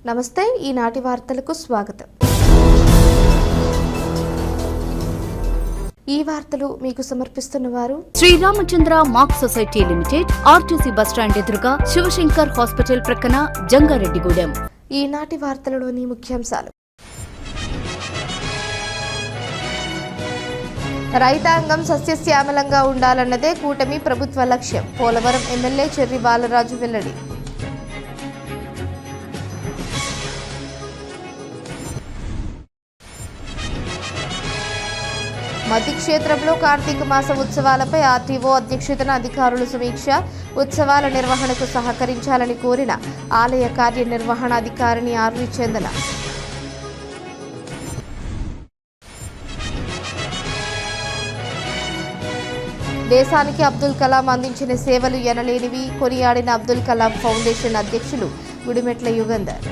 నమస్తే ఈనాటి వార్తలకు స్వాగతం। ఈ వార్తలు మీకు సమర్పిస్తున్న వారు Sriramachandra mark society limited, RTC bus stand ఎదురుగా, శివశంకర్ హాస్పిటల్ ప్రక్కన, జంగారెడ్డిగూడెం। ఈనాటి వార్తలలోని ముఖ్యాంశాలు: రైతాంగం సస్యశ్యామలంగా ఉండాలన్నదే కూటమి ప్రభుత్వ లక్ష్యం, పోలవరం ఎమ్మెల్యే చెర్రి బాలరాజు వెల్లడి। మధ్య క్షేత్రంలో కార్తీక మాస ఉత్సవాలపై ఆర్టీఓ అధ్యక్షతన అధికారులు సమీక్ష, ఉత్సవాల నిర్వహణకు సహకరించాలని కోరిన ఆలయ కార్యనిర్వహణాధికారిని ఆర్వి చందన। దేశానికి అబ్దుల్ కలాం అందించిన సేవలు ఎనలేనివి కొనియాడిన అబ్దుల్ కలాం ఫౌండేషన్ అధ్యక్షులు గుడిమెట్ల యుగంధర్।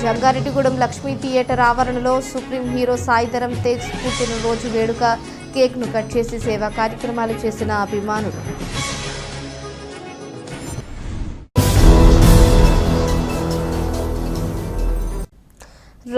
జంగారెడ్డిగూడెం లక్ష్మీ థియేటర్ ఆవరణలో సుప్రీం హీరో సాయిధరం తేజ్ పుట్టినరోజు వేడుక కేక్ను కట్ చేసి సేవా కార్యక్రమాలు చేసిన అభిమానులు।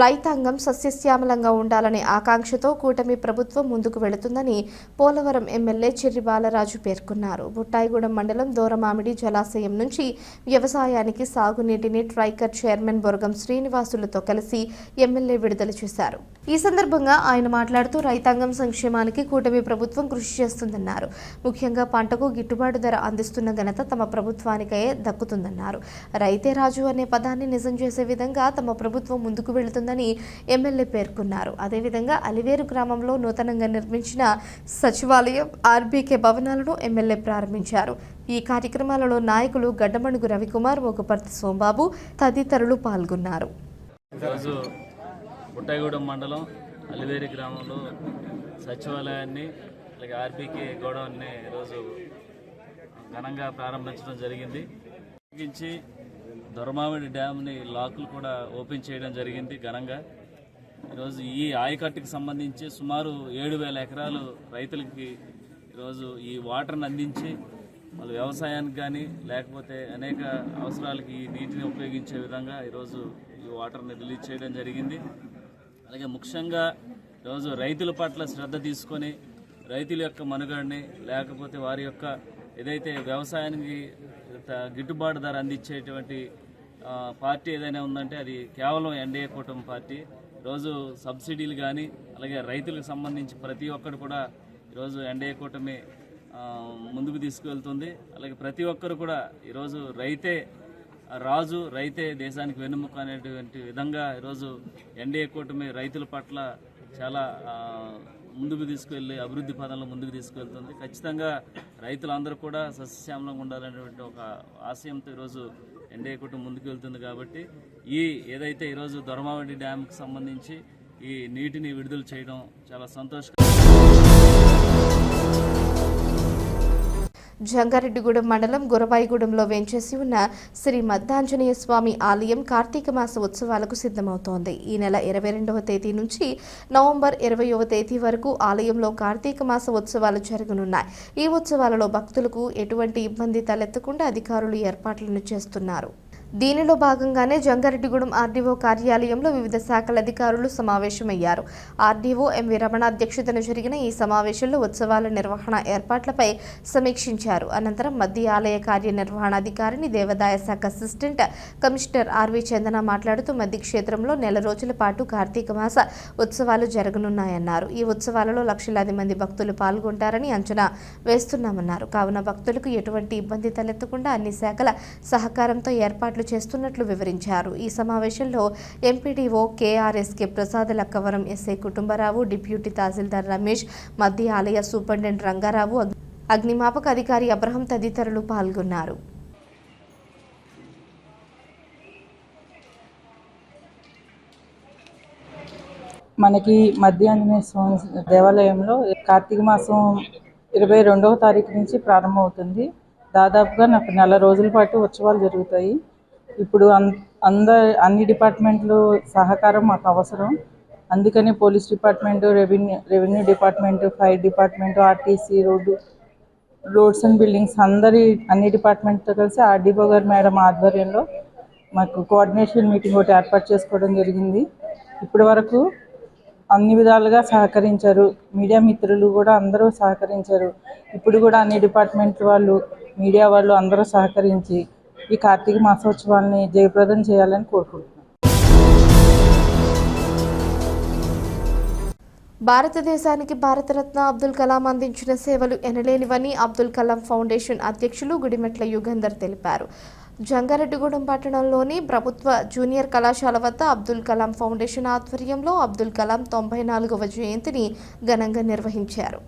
రైతాంగం సస్యశ్యామలంగా ఉండాలనే ఆకాంక్షతో కూటమి ప్రభుత్వం ముందుకు వెళుతుందని పోలవరం ఎమ్మెల్యే చెర్రి బాలరాజు పేర్కొన్నారు। బుట్టాయిగూడెం మండలం దూరమామిడి జలాశయం నుంచి వ్యవసాయానికి సాగునీటిని ట్రైకర్ చైర్మన్ బొరగం శ్రీనివాసులతో కలిసి ఎమ్మెల్యే విడుదల చేశారు। ఈ సందర్భంగా ఆయన మాట్లాడుతూ రైతాంగం సంక్షేమానికి కూటమి ప్రభుత్వం కృషి చేస్తుందన్నారు। ముఖ్యంగా పంటకు గిట్టుబాటు ధర అందిస్తున్న ఘనత తమ ప్రభుత్వానికే దక్కుతుందన్నారు। రైతే రాజు అనే పదాన్ని నిజం చేసే విధంగా తమ ప్రభుత్వం ముందుకు వెళుతుందని ఎమ్మెల్యే పేర్కొన్నారు। అదేవిధంగా అలివేరు గ్రామంలో నూతనంగా నిర్మించిన సచివాలయం, ఆర్బీకే భవనాలను ఎమ్మెల్యే ప్రారంభించారు। ఈ కార్యక్రమాలలో నాయకులు గడ్డమణుగు రవికుమార్, మొగపర్తి సోంబాబు తదితరులు పాల్గొన్నారు। బుట్టాయిగూడెం మండలం అలివేరి గ్రామంలో సచివాలయాన్ని అలాగే ఆర్బీకే గోడౌన్ని ఈరోజు ఘనంగా ప్రారంభించడం జరిగింది। తగ్గించి దొరమామిడి డ్యామ్ని లాకులు కూడా ఓపెన్ చేయడం జరిగింది ఘనంగా। ఈరోజు ఈ ఆయకట్టుకు సంబంధించి సుమారు 7,000 ఎకరాలు రైతులకి ఈరోజు ఈ వాటర్ని అందించి వాళ్ళు వ్యవసాయానికి కానీ లేకపోతే అనేక అవసరాలకి ఈ నీటిని ఉపయోగించే విధంగా ఈరోజు ఈ వాటర్ని రిలీజ్ చేయడం జరిగింది। అలాగే ముఖ్యంగా ఈరోజు రైతుల పట్ల శ్రద్ధ తీసుకొని రైతుల యొక్క మనుగడని లేకపోతే వారి యొక్క ఏదైతే వ్యవసాయానికి గిట్టుబాటు ధర అందించేటువంటి పార్టీ ఏదైనా ఉందంటే అది కేవలం ఎన్డీఏ కూటమి పార్టీ। ఈరోజు సబ్సిడీలు కానీ అలాగే రైతులకు సంబంధించి ప్రతి ఒక్కరు కూడా ఈరోజు ఎన్డీఏ కూటమి ముందుకు తీసుకువెళ్తుంది। అలాగే ప్రతి ఒక్కరు కూడా ఈరోజు రైతే రాజు, రైతే దేశానికి వెన్నెముక అనేటువంటి విధంగా ఈరోజు ఎన్డీఏ కూటమి రైతుల పట్ల చాలా ముందుకు తీసుకువెళ్ళి అభివృద్ధి పదంలో ముందుకు తీసుకువెళ్తుంది। ఖచ్చితంగా రైతులందరూ కూడా సస్యశ్యామలంగా ఉండాలనేటువంటి ఒక ఆశయంతో ఈరోజు ఎన్డీఏ కూటమి ముందుకు వెళ్తుంది। కాబట్టి ఏదైతే ఈరోజు దొరమామిడి డ్యామ్కి సంబంధించి ఈ నీటిని విడుదల చేయడం చాలా సంతోషకరం। జంగారెడ్డిగూడెం మండలం గురవాయిగూడెంలో వేంచేసి ఉన్న శ్రీ మద్దాంజనేయ స్వామి ఆలయం కార్తీక మాస ఉత్సవాలకు సిద్ధమవుతోంది। ఈ నెల 22వ తేదీ నుంచి నవంబర్ 20వ తేదీ వరకు ఆలయంలో కార్తీక మాస ఉత్సవాలు జరగనున్నాయి। ఈ ఉత్సవాలలో భక్తులకు ఎటువంటి ఇబ్బంది తలెత్తకుండా అధికారులు ఏర్పాట్లను చేస్తున్నారు। దీనిలో భాగంగానే జంగారెడ్డిగూడెం ఆర్డీఓ కార్యాలయంలో వివిధ శాఖల అధికారులు సమావేశమయ్యారు। ఆర్డీఓ ఎంవి రమణ అధ్యక్షతన జరిగిన ఈ సమావేశంలో ఉత్సవాల నిర్వహణ ఏర్పాట్లపై సమీక్షించారు। అనంతరం మధ్య ఆలయ కార్యనిర్వహణాధికారిని దేవాదాయ శాఖ అసిస్టెంట్ కమిషనర్ ఆర్వి చందన మాట్లాడుతూ మధ్య క్షేత్రంలో 4 రోజుల పాటు కార్తీక మాస ఉత్సవాలు జరగనున్నాయన్నారు। ఈ ఉత్సవాలలో లక్షలాది మంది భక్తులు పాల్గొంటారని అంచనా వేస్తున్నామన్నారు। కావున భక్తులకు ఎటువంటి ఇబ్బంది తలెత్తకుండా అన్ని శాఖల సహకారంతో ఏర్పాట్లు చేస్తున్నట్లు వివరించారు। ఈ సమావేశంలో MPDO KRSK Prasad, Lakkavaram SI Kutumbarao, deputy tahsildar Ramesh, మధ్య ఆలయ సూపరింటెండెంట్ రంగారావు, అగ్నిమాపక అధికారి అబ్రహం తదితరులు పాల్గొన్నారు। మనకి మధ్యాహ్నమే స్వామి దేవాలయంలో కార్తీక మాసం 22వ తారీఖు నుంచి ప్రారంభమవుతుంది। దాదాపుగా నాకు 4 రోజుల పాటు ఉత్సవాలు జరుగుతాయి। ఇప్పుడు అన్ని డిపార్ట్మెంట్లు సహకారం మాకు అవసరం। అందుకని police department, revenue department, fire department, RTC, roads and buildings అన్ని డిపార్ట్మెంట్తో కలిసి ఆర్డీఓ గారు మేడం ఆధ్వర్యంలో మాకు కోఆర్డినేషన్ మీటింగ్ ఒకటి ఏర్పాటు చేసుకోవడం జరిగింది. ఇప్పటి వరకు అన్ని విధాలుగా సహకరించారు. మీడియా మిత్రులు కూడా అందరూ సహకరించారు. ఇప్పుడు కూడా అన్ని డిపార్ట్మెంట్ల వాళ్ళు, మీడియా వాళ్ళు అందరూ సహకరించి ఈ కార్తీక మాసోత్సవాల్ని జయప్రదం చేయాలని కోరుకుంటున్నాను. భారతదేశానికి భారతరత్న అబ్దుల్ కలాం అందించిన సేవలు ఎనలేనివని అబ్దుల్ కలాం ఫౌండేషన్ అధ్యక్షులు గుడిమెట్ల యుగంధర్ తెలిపారు. జంగారెడ్డిగూడెం పట్టణంలోని ప్రభుత్వ జూనియర్ కళాశాల వద్ద అబ్దుల్ కలాం ఫౌండేషన్ ఆధ్వర్యంలో అబ్దుల్ కలాం 94వ జయంతిని ఘనంగా నిర్వహించారు.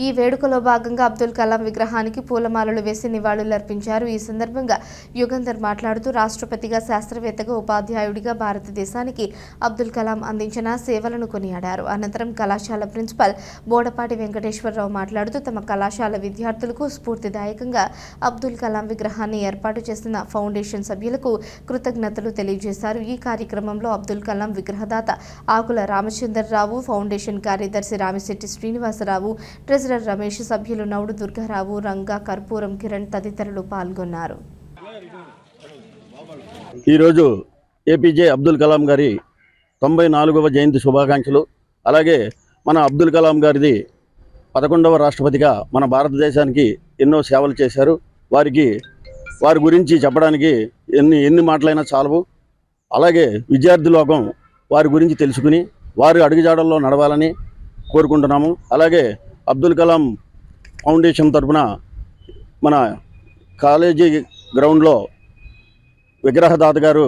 ఈ వేడుకలో భాగంగా అబ్దుల్ కలాం విగ్రహానికి పూలమాలలు వేసి నివాళులర్పించారు. ఈ సందర్భంగా యుగంధర్ మాట్లాడుతూ రాష్ట్రపతిగా, శాస్త్రవేత్తగా, ఉపాధ్యాయుడిగా భారతదేశానికి అబ్దుల్ కలాం అందించిన సేవలను కొనియాడారు. అనంతరం కళాశాల ప్రిన్సిపల్ బోడపాటి వెంకటేశ్వరరావు మాట్లాడుతూ తమ కళాశాల విద్యార్థులకు స్ఫూర్తిదాయకంగా అబ్దుల్ కలాం విగ్రహాన్ని ఏర్పాటు చేసిన ఫౌండేషన్ సభ్యులకు కృతజ్ఞతలు తెలియజేశారు. ఈ కార్యక్రమంలో అబ్దుల్ కలాం విగ్రహదాత ఆకుల రామచంద్రరావు, ఫౌండేషన్ కార్యదర్శి రామిశెట్టి శ్రీనివాసరావు, ట్రెజరర్ రమేష్, సభ్యులు నౌడు దుర్గారావు, రంగా, కర్పూరం కిరణ్ తదితరులు పాల్గొన్నారు. ఈరోజు ఏపీజే అబ్దుల్ కలాం గారి 94వ జయంతి శుభాకాంక్షలు. అలాగే మన అబ్దుల్ కలాం గారిది 11వ రాష్ట్రపతిగా మన భారతదేశానికి ఎన్నో సేవలు చేశారు. వారి గురించి చెప్పడానికి ఎన్ని మాటలైనా చాలవు. అలాగే విద్యార్థి లోకం వారి గురించి తెలుసుకుని వారి అడుగుజాడల్లో నడవాలని కోరుకుంటున్నాము. అలాగే అబ్దుల్ కలాం ఫౌండేషన్ తరఫున మన కాలేజీ గ్రౌండ్లో విగ్రహదాత గారు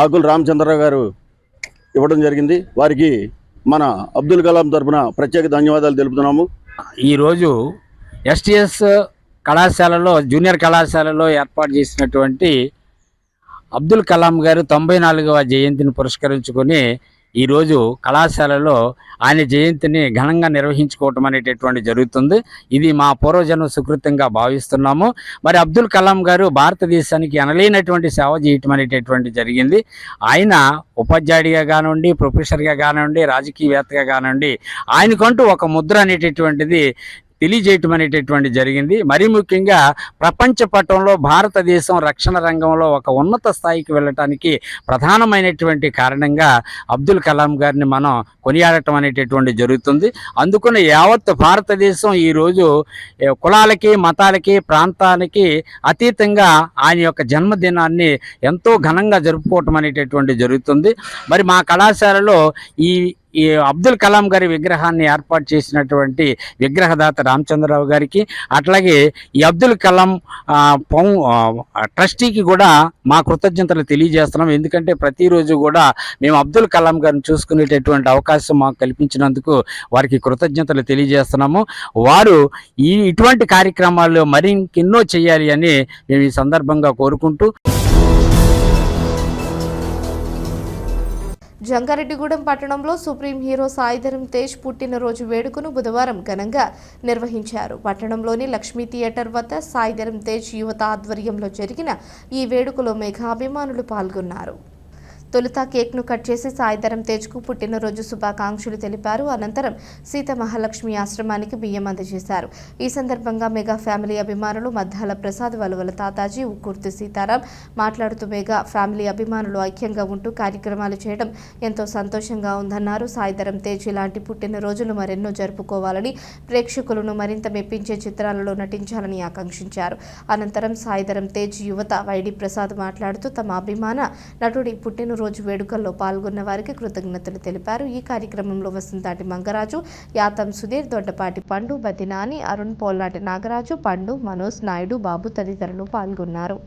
ఆకుల రామచంద్రరావు గారు ఇవ్వడం జరిగింది. వారికి మన అబ్దుల్ కలాం తరఫున ప్రత్యేక ధన్యవాదాలు తెలుపుతున్నాము. ఈరోజు ఎస్టీఎస్ కళాశాలలో, జూనియర్ కళాశాలలో ఏర్పాటు చేసినటువంటి అబ్దుల్ కలాం గారు 94వ జయంతిని పురస్కరించుకొని ఈరోజు కళాశాలలో ఆయన జయంతిని ఘనంగా నిర్వహించుకోవటం అనేటటువంటి జరుగుతుంది. ఇది మా పూర్వజన్మ సుకృతంగా భావిస్తున్నాము. మరి అబ్దుల్ కలాం గారు భారతదేశానికి ఎనలేనటువంటి సేవ చేయటం అనేటటువంటి జరిగింది. ఆయన ఉపాధ్యాయుడిగా కానివ్వండి, ప్రొఫెసర్గా కానివ్వండి, రాజకీయవేత్తగా కానివ్వండి, ఆయనకంటూ ఒక ముద్ర అనేటటువంటిది తెలియజేయటం అనేటటువంటి జరిగింది. మరీ ముఖ్యంగా ప్రపంచ పటంలో భారతదేశం రక్షణ రంగంలో ఒక ఉన్నత స్థాయికి వెళ్ళటానికి ప్రధానమైనటువంటి కారణంగా అబ్దుల్ కలాం గారిని మనం కొనియాడటం అనేటటువంటి జరుగుతుంది. అందుకని యావత్ భారతదేశం ఈరోజు కులాలకి, మతాలకి, ప్రాంతాలకి అతీతంగా ఆయన యొక్క జన్మదినాన్ని ఎంతో ఘనంగా జరుపుకోవటం అనేటటువంటి జరుగుతుంది. మరి మా కళాశాలలో ఈ అబ్దుల్ కలాం గారి విగ్రహాన్ని ఏర్పాటు చేసినటువంటి విగ్రహదాత రామచంద్రరావు గారికి, అట్లాగే ఈ అబ్దుల్ కలాం ట్రస్టీకి కూడా మా కృతజ్ఞతలు తెలియజేస్తున్నాం. ఎందుకంటే ప్రతిరోజు కూడా మేము అబ్దుల్ కలాం గారిని చూసుకునేటటువంటి అవకాశం మాకు కల్పించినందుకు వారికి కృతజ్ఞతలు తెలియజేస్తున్నాము. వారు ఇటువంటి కార్యక్రమాలు మరి ఇంకెన్నో చేయాలి అని మేము ఈ సందర్భంగా కోరుకుంటూ, జంగారెడ్డిగూడెం పట్టణంలో సుప్రీం హీరో సాయిధరం తేజ్ పుట్టినరోజు వేడుకను బుధవారం ఘనంగా నిర్వహించారు. పట్టణంలోని లక్ష్మీ థియేటర్ వద్ద సాయిధరం తేజ్ యువత ఆధ్వర్యంలో జరిగిన ఈ వేడుకలో మెగా అభిమానులు పాల్గొన్నారు. తొలుత కేక్ను కట్ చేసి సాయిధరం తేజ్కు పుట్టినరోజు శుభాకాంక్షలు తెలిపారు. అనంతరం సీత మహాలక్ష్మి ఆశ్రమానికి బియ్యం అందజేశారు. ఈ సందర్భంగా మెగా ఫ్యామిలీ అభిమానులు మద్దాల ప్రసాద్, వలవల తాతాజీ, ఉక్కుర్తి సీతారాం మాట్లాడుతూ మెగా ఫ్యామిలీ అభిమానులు ఐక్యంగా ఉంటూ కార్యక్రమాలు చేయడం ఎంతో సంతోషంగా ఉందన్నారు. సాయిధరం తేజ్ ఇలాంటి పుట్టినరోజులు మరెన్నో జరుపుకోవాలని, ప్రేక్షకులను మరింత మెప్పించే చిత్రాలలో నటించాలని ఆకాంక్షించారు. అనంతరం సాయిధరం తేజ్ యువత వైడి ప్రసాద్ మాట్లాడుతూ తమ అభిమాన నటుడి పుట్టినరోజు వేడుకల్లో పాల్గొన్న వారికి కృతజ్ఞతలు తెలిపారు. ఈ కార్యక్రమంలో వసంతాటి మంగరాజు, యాతం సుధీర్, దొడ్డపాటి పండు, బతినాని, అరుణ్, పోల్నాటి నాగరాజు, పండు, మనోజ్ నాయుడు, బాబు తదితరులు పాల్గొన్నారు.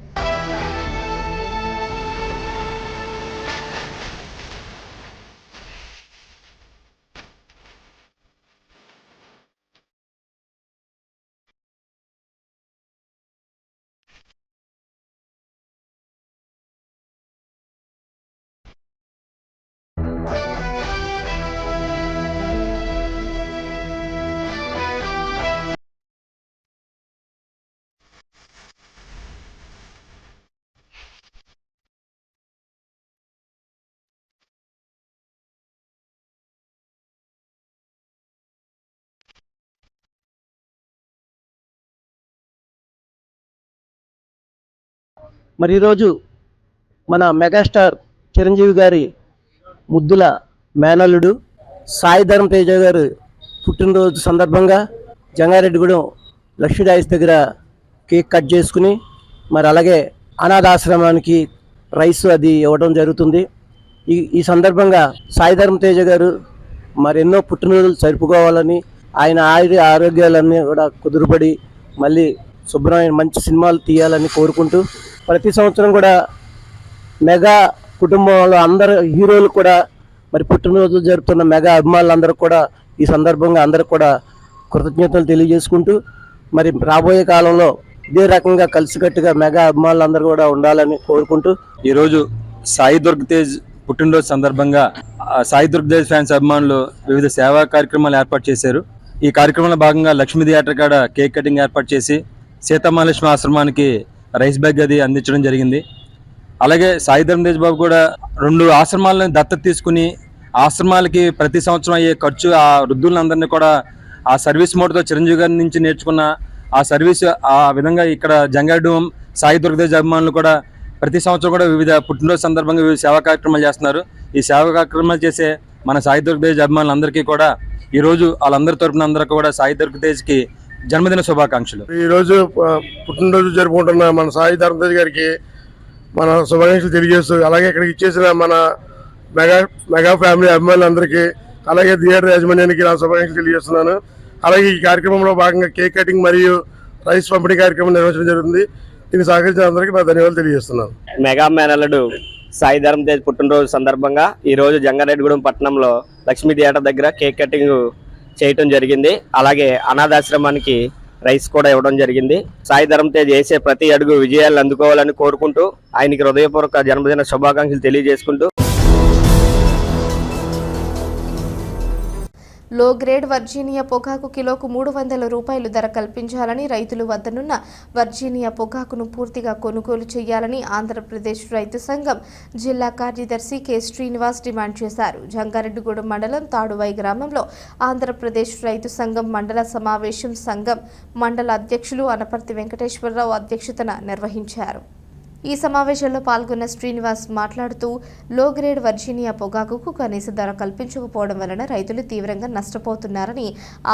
మరి ఈరోజు మన మెగాస్టార్ చిరంజీవి గారి ముద్దుల మేనల్లుడు సాయి ధరమ్ తేజ గారు పుట్టినరోజు సందర్భంగా జంగారెడ్డిగూడెం లక్ష్మీ డాయిస్ దగ్గర కేక్ కట్ చేసుకుని మరి అలాగే అనాథాశ్రమానికి రైస్ అది ఇవ్వడం జరుగుతుంది. ఈ సందర్భంగా సాయి ధరమ్ తేజ గారు మరి ఎన్నో పుట్టినరోజులు జరుపుకోవాలని, ఆయన ఆరోగ్యాలన్నీ కూడా కుదురుపడి మళ్ళీ శుభ్రమైన మంచి సినిమాలు తీయాలని కోరుకుంటూ, ప్రతి సంవత్సరం కూడా మెగా కుటుంబంలో అందరు హీరోలు కూడా మరి పుట్టినరోజులు జరుపుతున్న మెగా అభిమానులందరూ కూడా ఈ సందర్భంగా అందరూ కూడా కృతజ్ఞతలు తెలియజేసుకుంటూ, మరి రాబోయే కాలంలో ఇదే రకంగా కలిసికట్టుగా మెగా అభిమానులందరూ కూడా ఉండాలని కోరుకుంటూ, ఈరోజు సాయి దుర్గ్ తేజ్ పుట్టినరోజు సందర్భంగా సాయి దుర్గ్ తేజ్ ఫ్యాన్స్ అభిమానులు వివిధ సేవా కార్యక్రమాలు ఏర్పాటు చేశారు. ఈ కార్యక్రమంలో భాగంగా లక్ష్మీ థియేటర్ కాడ కేక్ కటింగ్ ఏర్పాటు చేసి సీతామహాలక్ష్మి ఆశ్రమానికి రైస్ బ్యాగ్ అది అందించడం జరిగింది. అలాగే సాయి ధరమ్ తేజ్ బాబు కూడా 2 ఆశ్రమాలను దత్తత తీసుకుని ఆశ్రమాలకి ప్రతి సంవత్సరం అయ్యే ఖర్చు ఆ వృద్ధులందరినీ కూడా ఆ సర్వీస్ మోడ్తో చిరంజీవి గారి నుంచి నేర్చుకున్న ఆ సర్వీస్ ఆ విధంగా ఇక్కడ జంగారెడ్డిగూడెం సాయి దుర్గ్ తేజ్ అభిమానులు కూడా ప్రతి సంవత్సరం కూడా వివిధ పుట్టినరోజు సందర్భంగా వివిధ సేవా కార్యక్రమాలు చేస్తున్నారు. ఈ సేవా కార్యక్రమాలు చేసే మన సాయి దుర్గ్ తేజ్ అభిమానులందరికీ కూడా ఈరోజు వాళ్ళందరి తరపున అందరూ కూడా సాయి దుర్గ్ తేజ్కి జన్మదిన శుభాకాంక్షలు. ఈరోజు పుట్టినరోజు జరుపుకుంటున్న మన సాయి ధరమ్ తేజ్ గారికి మన శుభాకాంక్షలు తెలియజేస్తూ, అలాగే ఇక్కడికి ఇచ్చేసిన మన మెగా ఫ్యామిలీ అభిమానులందరికీ, అలాగే థియేటర్ యాజమాన్యానికి నా శుభాకాంక్షలు తెలియజేస్తున్నాను. అలాగే ఈ కార్యక్రమంలో భాగంగా కేక్ కటింగ్ మరియు రైస్ పంపిణీ కార్యక్రమం నిర్వహించడం జరుగుతుంది. దీన్ని సహకరించిన అందరికీ నా ధన్యవాదాలు తెలియజేస్తున్నాను. మెగా మేనల్లుడు సాయి ధరమ్ తేజ్ పుట్టినరోజు సందర్భంగా ఈరోజు జంగారెడ్డిగూడెం పట్టణంలో లక్ష్మీ థియేటర్ దగ్గర కేక్ కటింగ్ చేయటం జరిగింది. అలాగే అనాథాశ్రమానికి రైస్ కూడా ఇవ్వడం జరిగింది. సాయి ధరమ్ తేజ్ చేసే ప్రతి అడుగు విజయాలను అందుకోవాలని కోరుకుంటూ ఆయనకి హృదయపూర్వక జన్మదిన శుభాకాంక్షలు తెలియజేసుకుంటూ, లో గ్రేడ్ వర్జీనియా పొగాకు కిలోకు 300 రూపాయలు ధర కల్పించాలని, రైతుల వద్దనున్న వర్జీనియా పొగాకును పూర్తిగా కొనుగోలు చేయాలని ఆంధ్రప్రదేశ్ రైతు సంఘం జిల్లా కార్యదర్శి కె శ్రీనివాస్ డిమాండ్ చేశారు. జంగారెడ్డిగూడెం మండలం తాడువై గ్రామంలో ఆంధ్రప్రదేశ్ రైతు సంఘం మండల సమావేశం సంఘం మండల అధ్యక్షులు అనపర్తి వెంకటేశ్వరరావు అధ్యక్షతన నిర్వహించారు. ఈ సమావేశంలో పాల్గొన్న శ్రీనివాస్ మాట్లాడుతూ, లో గ్రేడ్ వర్జీనియా పొగాకుకు కనీస ధర కల్పించకపోవడం వలన రైతులు తీవ్రంగా నష్టపోతున్నారని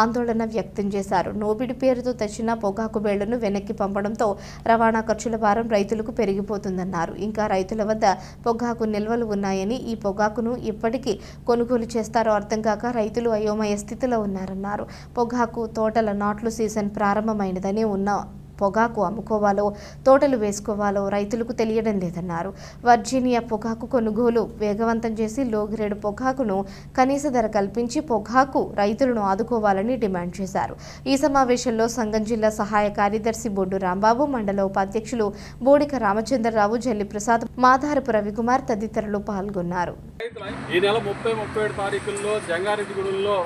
ఆందోళన వ్యక్తం చేశారు. నోబిడి పేరుతో తెచ్చిన పొగాకు బేళ్లను వెనక్కి పంపడంతో రవాణా ఖర్చుల భారం రైతులకు పెరిగిపోతుందన్నారు. ఇంకా రైతుల వద్ద పొగాకు నిల్వలు ఉన్నాయని, ఈ పొగాకును ఇప్పటికీ కొనుగోలు చేస్తారో అర్థం కాక రైతులు అయోమయ స్థితిలో ఉన్నారన్నారు. పొగాకు తోటల నాట్లు సీజన్ ప్రారంభమైనదని ఉన్న పొగాకు అమ్ముకోవాలో తోటలు వేసుకోవాలో రైతులకు తెలియడం లేదన్నారు. వర్జీనియా పొగాకు కొనుగోలు వేగవంతం చేసి లో గ్రేడ్ పొగాకును కనీస ధర కల్పించి పొగాకు రైతులను ఆదుకోవాలని డిమాండ్ చేశారు. ఈ సమావేశంలో సంఘం జిల్లా సహాయ కార్యదర్శి బొడ్డు రాంబాబు, మండల ఉపాధ్యక్షులు బోడిక రామచంద్రరావు, జల్లి ప్రసాద్, మాధారపు రవికుమార్ తదితరులు పాల్గొన్నారు. ఈ నెల 30-31 తారీఖుల్లో జంగారెడ్డిగూడెంలో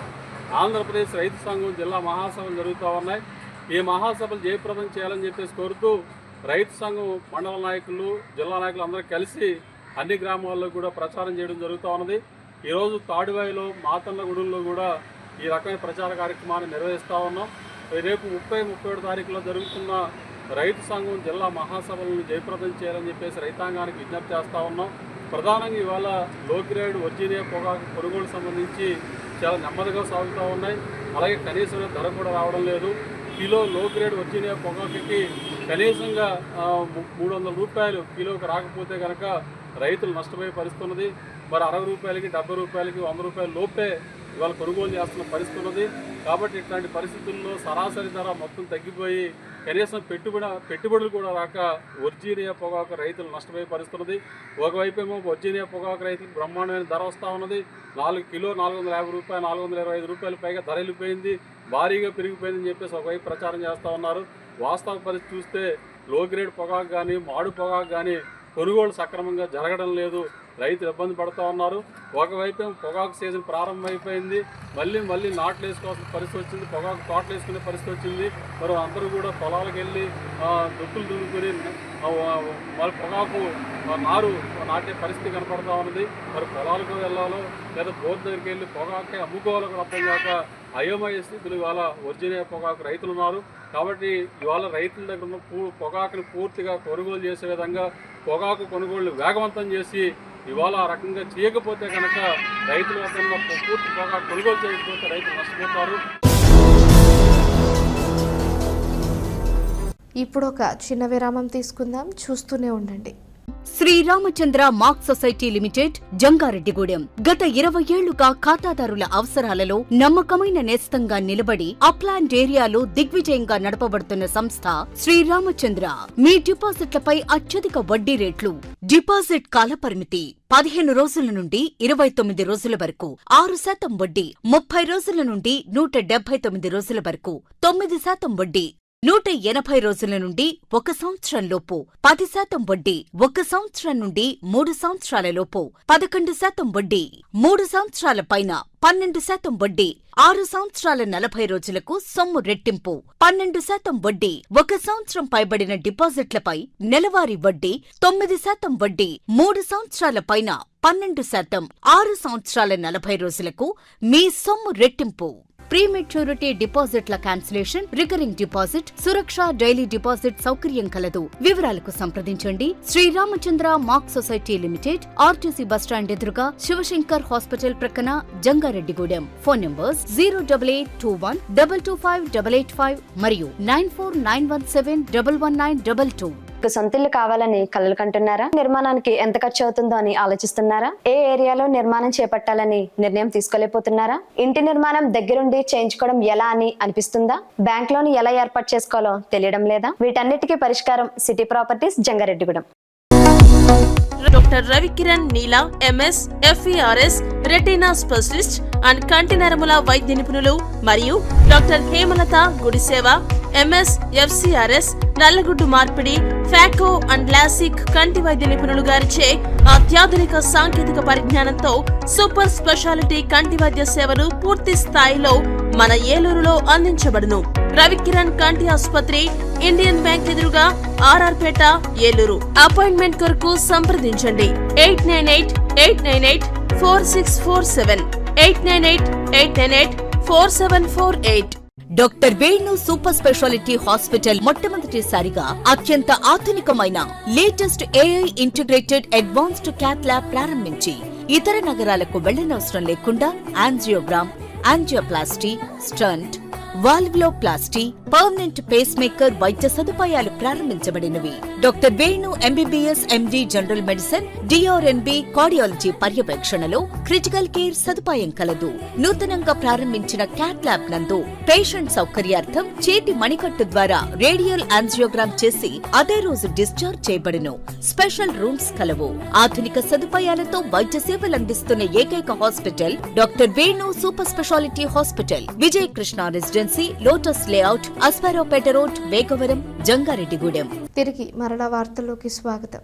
ఆంధ్రప్రదేశ్ రైతు సంఘం జిల్లా మహాసభలు జరుగుతూ ఉన్నాయి. ఈ మహాసభలు జయప్రదం చేయాలని చెప్పేసి కోరుతూ రైతు సంఘం మండల నాయకులు, జిల్లా నాయకులు అందరూ కలిసి అన్ని గ్రామాల్లో కూడా ప్రచారం చేయడం జరుగుతూ ఉన్నది. ఈరోజు తాడువాయిలో, మాతన్నగూడెంలో కూడా ఈ రకమైన ప్రచార కార్యక్రమాన్ని నిర్వహిస్తూ ఉన్నాం. రేపు 30-31 తారీఖులో జరుగుతున్న రైతు సంఘం జిల్లా మహాసభలను జయప్రదం చేయాలని చెప్పేసి రైతాంగానికి విజ్ఞప్తి చేస్తూ ఉన్నాం. ప్రధానంగా ఇవాళ లో గ్రేడ్ వర్జీనియా పొగాకు కొనుగోలు సంబంధించి చాలా నెమ్మదిగా సాగుతూ ఉన్నాయి. అలాగే కనీసమైన ధర కూడా రావడం లేదు. కిలో లో గ్రేడ్ వర్జీనియా పొగాకుకి కనీసంగా 300 రూపాయలు కిలోకి రాకపోతే కనుక రైతులు నష్టపోయే పరిస్థితి ఉన్నది. మరి 60 రూపాయలకి, 70 రూపాయలకి, 100 రూపాయల లోపే ఇవాళ కొనుగోలు చేస్తున్న పరిస్థితి ఉన్నది. కాబట్టి ఇట్లాంటి పరిస్థితుల్లో సరాసరి ధర మొత్తం తగ్గిపోయి కనీసం పెట్టుబడులు కూడా రాక వర్జీనియా పొగాకు రైతులు నష్టపోయే పరిస్థితి ఉన్నది. ఒకవైపు ఏమో వర్జీనియా పొగాకు రైతులకు బ్రహ్మాండమైన ధర వస్తూ ఉన్నది. 4 కిలో 450 రూపాయలు, 425 రూపాయలు పైగా ధర వెళ్ళిపోయింది, భారీగా పెరిగిపోయిందని చెప్పేసి ఒకవైపు ప్రచారం చేస్తూ ఉన్నారు. వాస్తవ పరిస్థితి చూస్తే లో గ్రేడ్ పొగాకు కానీ, మాడు పొగాకు కానీ కొనుగోలు సక్రమంగా జరగడం లేదు. రైతులు ఇబ్బంది పడుతూ ఉన్నారు. ఒకవైపు పొగాకు సీజన్ ప్రారంభమైపోయింది, మళ్ళీ నాట్లు వేసుకోవాల్సిన పరిస్థితి వచ్చింది, పొగాకు తోటలు వేసుకునే పరిస్థితి వచ్చింది. మరి అందరూ కూడా పొలాలకు వెళ్ళి దుక్కులు దున్నుకొని మరి పొగాకు నారు నాటే పరిస్థితి కనపడుతూ ఉన్నది. మరి పొలాలకు వెళ్ళాలో లేదా బోర్ దగ్గరికి వెళ్ళి పొగాకే అమ్ముకోవాలో కూడా అర్థం కాక అయోమయ స్థితులు ఇవాళ వర్జీనియా పొగాకు రైతులు ఉన్నారు. కాబట్టి ఇవాళ రైతుల దగ్గర ఉన్న పొగాకుని పూర్తిగా కొనుగోలు చేసే విధంగా పొగాకు కొనుగోళ్లు వేగవంతం చేసి ఇవాళ ఆ రకంగా చేయకపోతే కనుక రైతుల వద్ద ఉన్న పూర్తి పొగాకు కొనుగోలు చేయకపోతే రైతులు నష్టపోతారు. ఇప్పుడు ఒక చిన్న విరామం తీసుకుందాం, చూస్తూనే ఉండండి. Sriramachandra mark society limited, Jangareddygudem. గత 20 ఏళ్లుగా ఖాతాదారుల అవసరాలలో నమ్మకమైన నేస్తంగా నిలబడి అప్లాండ్ ఏరియాలో దిగ్విజయంగా నడపబడుతున్న సంస్థ శ్రీరామచంద్ర. మీ డిపాజిట్లపై అత్యధిక వడ్డీ రేట్లు, డిపాజిట్ కాలపరిమితి 15 రోజుల నుండి 29 రోజుల వరకు, 6% వడ్డీ, 30 రోజుల నుండి 179 రోజుల వరకు, 9% వడ్డీ, 180 రోజుల నుండి 1 సంవత్సరం లోపు, 10% వడ్డీ, 1 సంవత్సరం నుండి 3 సంవత్సరాల లోపు, 11% వడ్డీ, 3 సంవత్సరాల పైన 12% వడ్డీ, 6 సంవత్సరాల 40 రోజులకు సొమ్ము రెట్టింపు, 12% వడ్డీ, 1 సంవత్సరం పైబడిన డిపాజిట్లపై నెలవారీ వడ్డీ, 9% వడ్డీ, 3 సంవత్సరాల పైన 12%, 6 సంవత్సరాల 40 రోజులకు మీ సొమ్ము రెట్టింపు. ప్రీమెచ్యూరిటీ డిపాజిట్ల cancellation, recurring deposit, Suraksha daily deposit సౌకర్యం కలదు. వివరాలకు సంప్రదించండి. Sriramachandra mark society limited, RTC bus stand ఎదురుగా, శివశంకర్ హాస్పిటల్ ప్రక్కన, జంగారెడ్డిగూడెం. ఫోన్ నంబర్స్ 08821 225 885 మరియు 9491711922. సొంతిల్లు కావాలని కలలు కంటున్నారా? నిర్మాణానికి ఎంత ఖర్చు అవుతుందో అని ఆలోచిస్తున్నారా? ఏ ఏరియాలో నిర్మాణం చేపట్టాలని నిర్ణయం తీసుకోలేకపోతున్నారా? ఇంటి నిర్మాణం దగ్గరుండి చేయించుకోవడం ఎలా అని అనిపిస్తుందా? బ్యాంక్ లోన్ ఎలా ఏర్పాటు చేసుకోవాలో తెలియడం లేదా? వీటన్నిటికీ పరిష్కారం city properties, Jangareddygudem. Doctor Ravikiran Neela, MS, FERS, retina specialist and కంటి నరముల వైద్య నిపుణులు మరియు doctor Hemalatha Gudiseva, MS, FCRS, నల్లగుడ్డు మార్పిడి, ఫ్యాకో అండ్ లాసిక్ కంటి వైద్య నిపుణులు గారిచే అత్యాధునిక సాంకేతిక పరిజ్ఞానంతో సూపర్ స్పెషాలిటీ కంటి వైద్య సేవలు పూర్తి స్థాయిలో మన ఏలూరులో అందించబడును. రవికిరణ్ కంటి ఆసుపత్రి, ఇండియన్ బ్యాంక్ ఎదురుగా, RR పేట, ఏలూరు. అపాయింట్మెంట్ కొరకు సంప్రదించండి 898-898-4647, 898-898-4748. Doctor Venu super speciality hospital మొట్టమొదటిసారిగా అత్యంత ఆధునికమైన latest AI integrated advanced cath lab ప్రారంభించి ఇతర నగరాలకు వెళ్లనవసరం లేకుండా angiogram, angioplasty, stent, valvuloplasty, permanent pacemaker వైద్య సదుపాయాలు ప్రారంభించబడినవి. Doctor Venu MBBS MD general medicine, DRNB cardiology పర్యవేక్షణలో క్రిటికల్ కేర్ సదుపాయం కలదు. నూతనంగా ప్రారంభించిన క్యాత్ ల్యాబ్ నందు పేషెంట్ సౌకర్యార్థం చేతి మణికట్టు ద్వారా రేడియల్ యాంజియోగ్రామ్ చేసి అదే రోజు డిశ్చార్జ్ చేయబడును. స్పెషల్ రూమ్స్ కలవు. ఆధునిక సదుపాయాలతో వైద్య సేవలందిస్తున్న ఏకైక hospital doctor Venu super speciality hospital, Vijaya Krishna residency, lotus layout, Asparopeta road, Vegavaram, Jangareddygudem. తిరిగి మరలా వార్తల్లోకి స్వాగతం.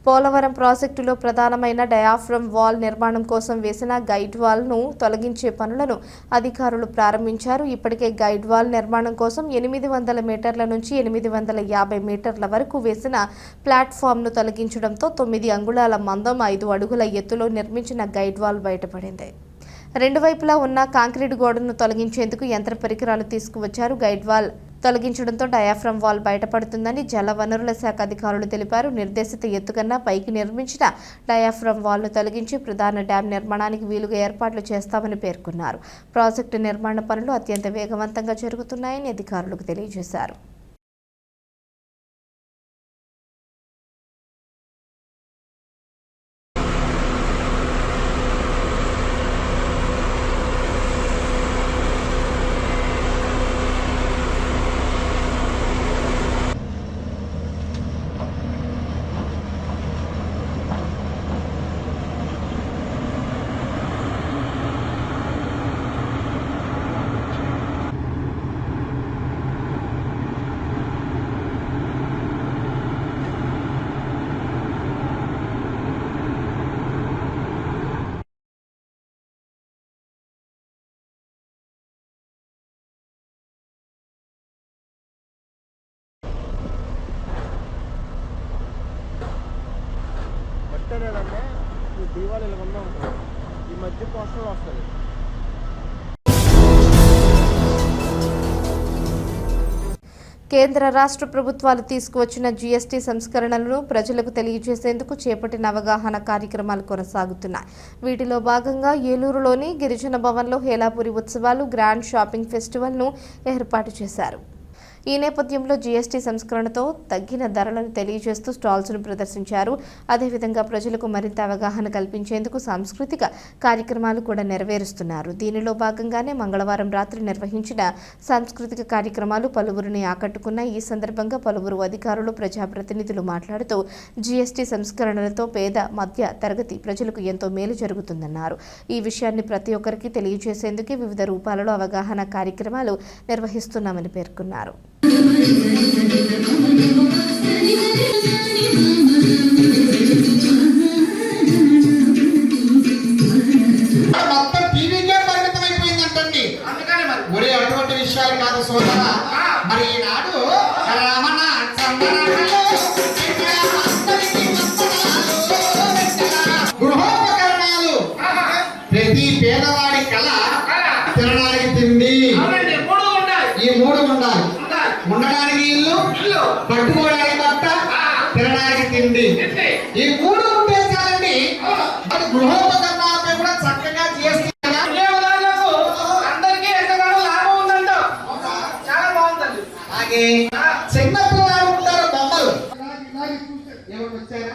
పోలవరం ప్రాజెక్టులో ప్రధానమైన డయాఫ్రమ్ వాల్ నిర్మాణం కోసం వేసిన గైడ్ వాల్ను తొలగించే పనులను అధికారులు ప్రారంభించారు. ఇప్పటికే గైడ్ వాల్ నిర్మాణం కోసం 800 మీటర్ల నుంచి 850 మీటర్ల వరకు వేసిన ప్లాట్ఫామ్ను తొలగించడంతో 9 అంగుళాల మందం 5 అడుగుల ఎత్తులో నిర్మించిన గైడ్ వాల్ బయటపడింది. రెండు వైపులా ఉన్న కాంక్రీట్ గోడను తొలగించేందుకు యంత్ర పరికరాలు తీసుకువచ్చారు. గైడ్ వాల్ తొలగించడంతో డయాఫ్రమ్ వాల్ బయటపడుతుందని జలవనరుల శాఖ అధికారులు తెలిపారు. నిర్దేశిత ఎత్తుకన్నా పైకి నిర్మించిన డయాఫ్రమ్ వాల్ను తొలగించి ప్రధాన డ్యాం నిర్మాణానికి వీలుగా ఏర్పాట్లు చేస్తామని పేర్కొన్నారు. ప్రాజెక్టు నిర్మాణ పనులు అత్యంత వేగవంతంగా జరుగుతున్నాయని అధికారులకు తెలియజేశారు. దీవాళీలు ఈ మధ్య పోస్టర్లు వస్తుంది. కేంద్ర రాష్ట్ర ప్రభుత్వాలు తీసుకువచ్చిన జీఎస్టీ సంస్కరణలను ప్రజలకు తెలియజేసేందుకు చేపట్టిన అవగాహన కార్యక్రమాలు కొనసాగుతున్నాయి. వీటిలో భాగంగా ఏలూరులోని గిరిజన భవన్లో హేలాపురి ఉత్సవాలు గ్రాండ్ షాపింగ్ ఫెస్టివల్ను ఏర్పాటు చేశారు. ఈ నేపథ్యంలో జీఎస్టీ సంస్కరణతో తగ్గిన ధరలను తెలియజేస్తూ స్టాల్స్ను ప్రదర్శించారు. అదేవిధంగా ప్రజలకు మరింత అవగాహన కల్పించేందుకు సాంస్కృతిక కార్యక్రమాలు కూడా నెరవేరుస్తున్నారు. దీనిలో భాగంగానే మంగళవారం రాత్రి నిర్వహించిన సాంస్కృతిక కార్యక్రమాలు పలువురిని ఆకట్టుకున్న ఈ సందర్భంగా పలువురు అధికారులు, ప్రజాప్రతినిధులు మాట్లాడుతూ జీఎస్టీ సంస్కరణలతో పేద మధ్య తరగతి ప్రజలకు ఎంతో మేలు జరుగుతుందన్నారు. ఈ విషయాన్ని ప్రతి ఒక్కరికి తెలియజేసేందుకే వివిధ రూపాలలో అవగాహన కార్యక్రమాలు నిర్వహిస్తున్నామని పేర్కొన్నారు. మొత్తం టీవీకే పరిమితమైపోయిందంటండి. ఒరే అటువంటి విషయాలు కాదు సోదరా. మరి ఈనాడు గృహోపకరణాలు ప్రతి పేదవాడి కళ తినడానికి తిండి ఈ మూడు ఉండాలి. ఉండడానికి ఇల్లు, పట్టుకోవడానికి బట్ట, తినడానికి తిండి ఈ మూడు ఉంటే చాలండి. మరి గృహోపకరణాలపై కూడా చక్కగా చేస్తే అందరికీ ఎంతగానో లాభం ఉందంట. చాలా బాగుందండి. అలాగే చిన్న పిల్లలు ఉంటారు బొమ్మలు ఎవరు వచ్చారా?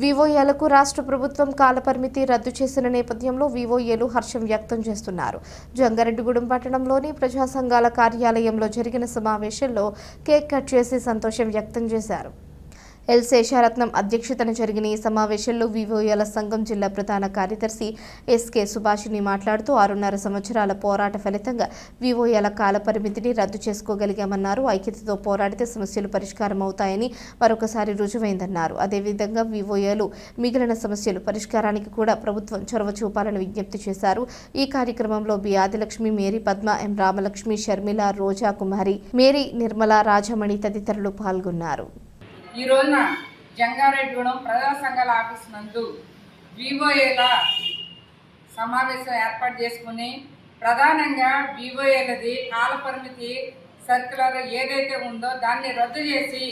వివోఏలకు రాష్ట్ర ప్రభుత్వం కాలపరిమితి రద్దు చేసిన నేపథ్యంలో వివోఏలు హర్షం వ్యక్తం చేస్తున్నారు. జంగారెడ్డిగూడెం పట్టణంలోని ప్రజా సంఘాల కార్యాలయంలో జరిగిన సమావేశంలో కేక్ కట్ చేసి సంతోషం వ్యక్తం చేశారు. ఎల్ శేషారత్నం అధ్యక్షతన జరిగిన ఈ సమావేశంలో వివోఏల సంఘం జిల్లా ప్రధాన కార్యదర్శి ఎస్కే సుభాషిణి మాట్లాడుతూ 6.5 సంవత్సరాల పోరాట ఫలితంగా వివోఏల కాలపరిమితిని రద్దు చేసుకోగలిగామన్నారు. ఐక్యతతో పోరాడితే సమస్యలు పరిష్కారం అవుతాయని మరొకసారి రుజువైందన్నారు. అదేవిధంగా వివోఏలు మిగిలిన సమస్యలు పరిష్కారానికి కూడా ప్రభుత్వం చొరవ చూపాలని విజ్ఞప్తి చేశారు. ఈ కార్యక్రమంలో బి ఆదిలక్ష్మి, మేరీ పద్మ, ఎం రామలక్ష్మి, షర్మిల, రోజా కుమారి, మేరీ, నిర్మల, రాజమణి తదితరులు పాల్గొన్నారు. ఈ రోజున జంగారెడ్డిగూడెం ప్రజా సంఘాల ఆఫీస్ నందు వివోఏల సమావేశం ఏర్పాటు చేసుకుని ప్రధానంగా వివోఏలది కాలపరిమితి సర్క్యులర్ ఏదైతే ఉందో దాన్ని రద్దు చేసి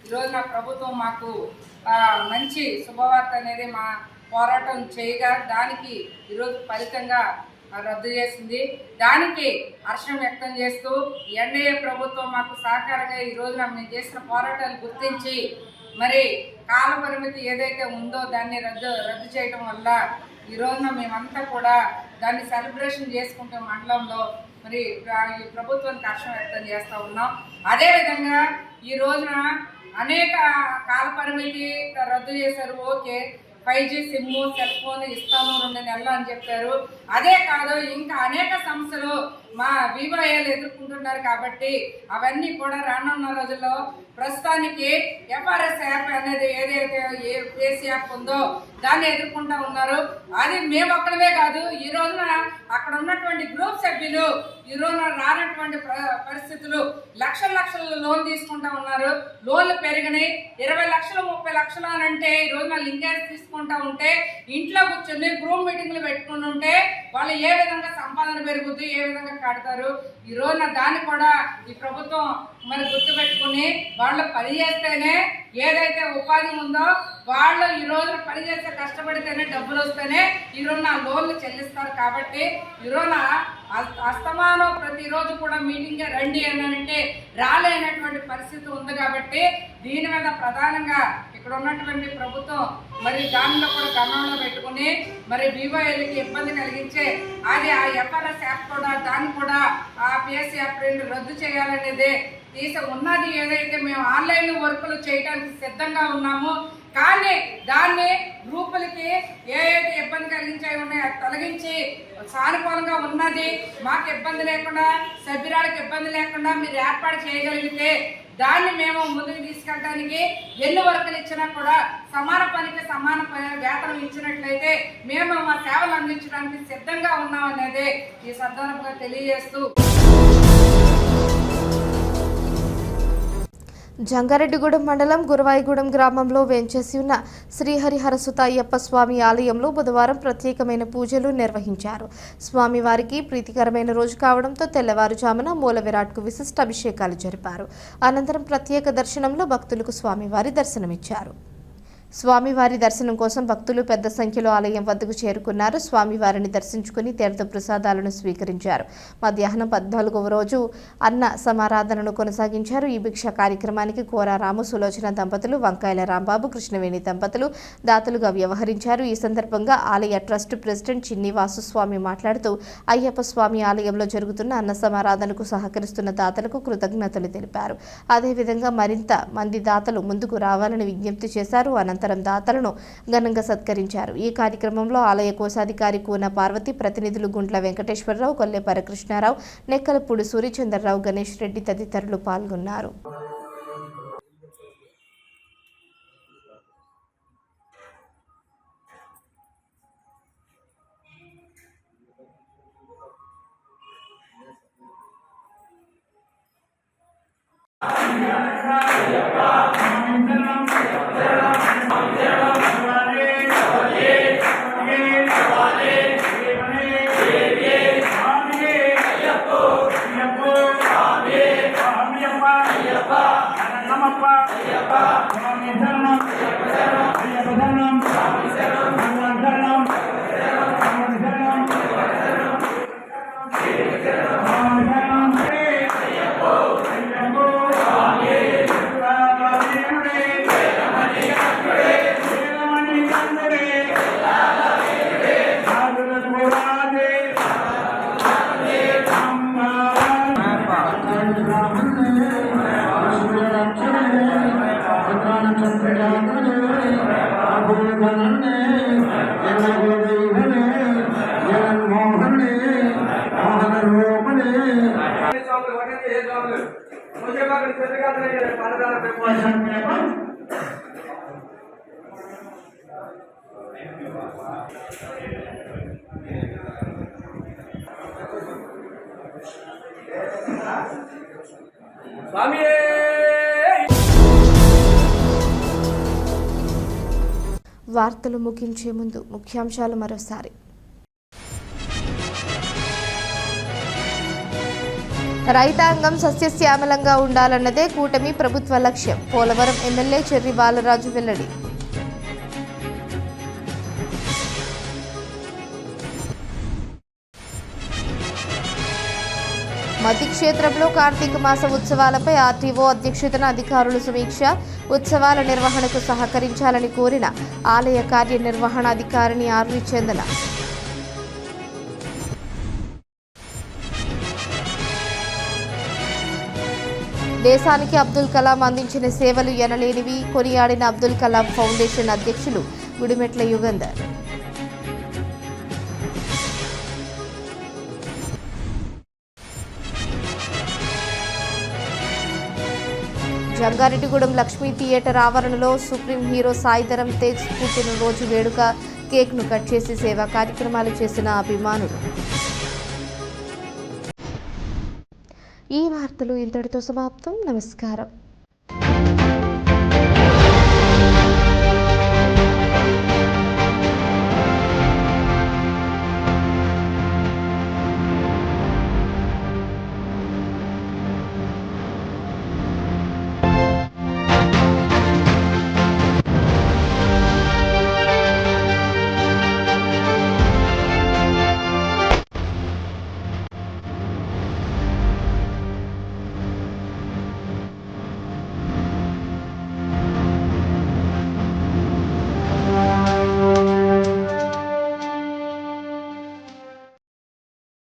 ఈరోజున ప్రభుత్వం మాకు మంచి శుభవార్త అనేది మా పోరాటం చేయగా దానికి ఈరోజు ఫలితంగా రద్దు చేసింది. దానికి హర్షం వ్యక్తం చేస్తూ ఎన్డీఏ ప్రభుత్వం మాకు సహకారంగా ఈ రోజున మేము చేసిన పోరాటాలు గుర్తించి మరి కాల పరిమితి ఏదైతే ఉందో దాన్ని రద్దు చేయడం వల్ల ఈ రోజున మేమంతా కూడా దాన్ని సెలబ్రేషన్ చేసుకుంటే మండలంలో మరి ఈ ప్రభుత్వానికి హర్షం వ్యక్తం చేస్తూ ఉన్నాం. అదేవిధంగా ఈ రోజున అనేక కాల పరిమితి రద్దు చేశారు. Okay, 5G sim, cell phone ఇస్తాము 2 నెలలు అని చెప్పారు. అదే కాదు ఇంకా అనేక సమస్యలు మా వివోఏలు ఎదుర్కొంటున్నారు కాబట్టి అవన్నీ కూడా రానున్న రోజుల్లో ప్రస్తుతానికి ఎఫ్ఆర్ఎస్ యాప్ అనేది ఏదైతే ఏసీ యాప్ ఉందో దాన్ని ఎదుర్కొంటూ ఉన్నారు. అది మేము ఒక్కడమే కాదు, ఈ రోజున అక్కడ ఉన్నటువంటి గ్రూప్ సభ్యులు ఈ రోజున రానటువంటి పరిస్థితులు లక్షల లోన్ తీసుకుంటా ఉన్నారు. లోన్లు పెరిగినాయి. 20 లక్షలు 30 లక్షలు అని అంటే ఈ రోజున లింకేజ్ తీసుకుంటా ఉంటే ఇంట్లో కూర్చొని గ్రూప్ మీటింగ్లు పెట్టుకుని ఉంటే వాళ్ళు ఏ విధంగా సంపాదన పెరుగుద్ది, ఏ విధంగా కడతారు. ఈ రోజున దాన్ని కూడా ఈ ప్రభుత్వం మరి గుర్తుపెట్టుకుని వాళ్ళు పని చేస్తేనే ఏదైతే ఉపాధి ఉందో వాళ్ళు ఈ రోజున పని చేస్తే కష్టపడితేనే డబ్బులు వస్తేనే ఈ రోజున లోన్లు చెల్లిస్తారు. కాబట్టి ఈ రోజున అస్తమానం ప్రతిరోజు కూడా మీటింగ్ రండి అని అంటే రాలేనటువంటి పరిస్థితి ఉంది. కాబట్టి దీని మీద ప్రధానంగా ఇక్కడ ఉన్నటువంటి ప్రభుత్వం మరి దానిలో కూడా గమనంలో పెట్టుకుని మరి వివోఏలకి ఇబ్బంది కలిగించే అది ఆ ఎఫ్ఆర్ఎస్ యాప్ కూడా దాన్ని కూడా ఆ పిఎస్సి యాప్ రద్దు చేయాలనేది ఉన్నది. ఏదైతే మేము ఆన్లైన్ వర్కులు చేయడానికి సిద్ధంగా ఉన్నామో కానీ దాన్ని గ్రూపులకి ఏదైతే ఇబ్బంది కలిగించాయి ఉన్నాయో తొలగించి సానుకూలంగా ఉన్నది మాకు ఇబ్బంది లేకుండా సభ్యురాలకు ఇబ్బంది లేకుండా మీరు ఏర్పాటు చేయగలిగితే దాన్ని మేము ముందుకు తీసుకెళ్ళి తీసుకెళ్ళడానికి ఎన్ని వర్కులు ఇచ్చినా కూడా సమాన పనికి సమాన వేతనం ఇచ్చినట్లయితే మేము మా సేవలు అందించడానికి సిద్ధంగా ఉన్నామనేది ఈ సందర్భంగా తెలియజేస్తూ జంగారెడ్డిగూడెం మండలం గురవాయిగూడెం గ్రామంలో వేంచేసి ఉన్న శ్రీహరిహరసుత అయ్యప్ప స్వామి ఆలయంలో బుధవారం ప్రత్యేకమైన పూజలు నిర్వహించారు. స్వామివారికి ప్రీతికరమైన రోజు కావడంతో తెల్లవారుజామున మూల విరాట్కు విశిష్ట అభిషేకాలు జరిపారు. అనంతరం ప్రత్యేక దర్శనంలో భక్తులకు స్వామివారి దర్శనమిచ్చారు. స్వామివారి దర్శనం కోసం భక్తులు పెద్ద సంఖ్యలో ఆలయం వద్దకు చేరుకున్నారు. స్వామివారిని దర్శించుకుని తీర్థ ప్రసాదాలను స్వీకరించారు. మధ్యాహ్నం 14వ రోజు అన్న సమారాధనను కొనసాగించారు. ఈ భిక్ష కార్యక్రమానికి కోరారాము సులోచన దంపతులు, వంకాయల రాంబాబు, కృష్ణవేణి దంపతులు దాతలుగా వ్యవహరించారు. ఈ సందర్భంగా ఆలయ ట్రస్ట్ ప్రెసిడెంట్ చిన్ని వాసుస్వామి మాట్లాడుతూ అయ్యప్ప స్వామి ఆలయంలో జరుగుతున్న అన్న సమారాధనకు సహకరిస్తున్న దాతలకు కృతజ్ఞతలు తెలిపారు. అదేవిధంగా మరింత మంది దాతలు ముందుకు రావాలని విజ్ఞప్తి చేశారు. అనంతరం దాతలను ఘనంగా సత్కరించారు. ఈ కార్యక్రమంలో ఆలయ కోశాధికారి కూన పార్వతి, ప్రతినిధులు గుంట్ల వెంకటేశ్వరరావు, కొల్లేపర కృష్ణారావు, నెక్కలపూడి సూర్యచంద్రరావు, గణేష్ రెడ్డి తదితరులు పాల్గొన్నారు. వార్తలు ముగించే ముందు ముఖ్యాంశాలు మరోసారి. రైతాంగం సస్యశ్యామలంగా ఉండాలన్నదే కూటమి ప్రభుత్వ లక్ష్యం. పోలవరం ఎమ్మెల్యే చెర్రి బాలరాజు వెల్లడి. మతి క్షేత్రంలో కార్తీక మాస ఉత్సవాలపై ఆర్టీఓ అధ్యక్షతన అధికారులు సమీక్ష. ఉత్సవాల నిర్వహణకు సహకరించాలని కోరిన ఆలయ కార్యనిర్వహణాధికారిని ఆర్వి చందన. దేశానికి అబ్దుల్ కలాం అందించిన సేవలు ఎనలేనివి కొనియాడిన అబ్దుల్ కలాం ఫౌండేషన్ అధ్యక్షులు గుడిమెట్ల యుగంధర్. జంగారెడ్డిగూడెం లక్ష్మీ థియేటర్ ఆవరణలో సుప్రీం హీరో సాయిధరం తేజ్ పుట్టినరోజు వేడుక కేక్ను కట్ చేసి సేవా కార్యక్రమాలు చేసిన అభిమానులు. ఈ వార్తలు ఇంతటితో సమాప్తం. నమస్కారం.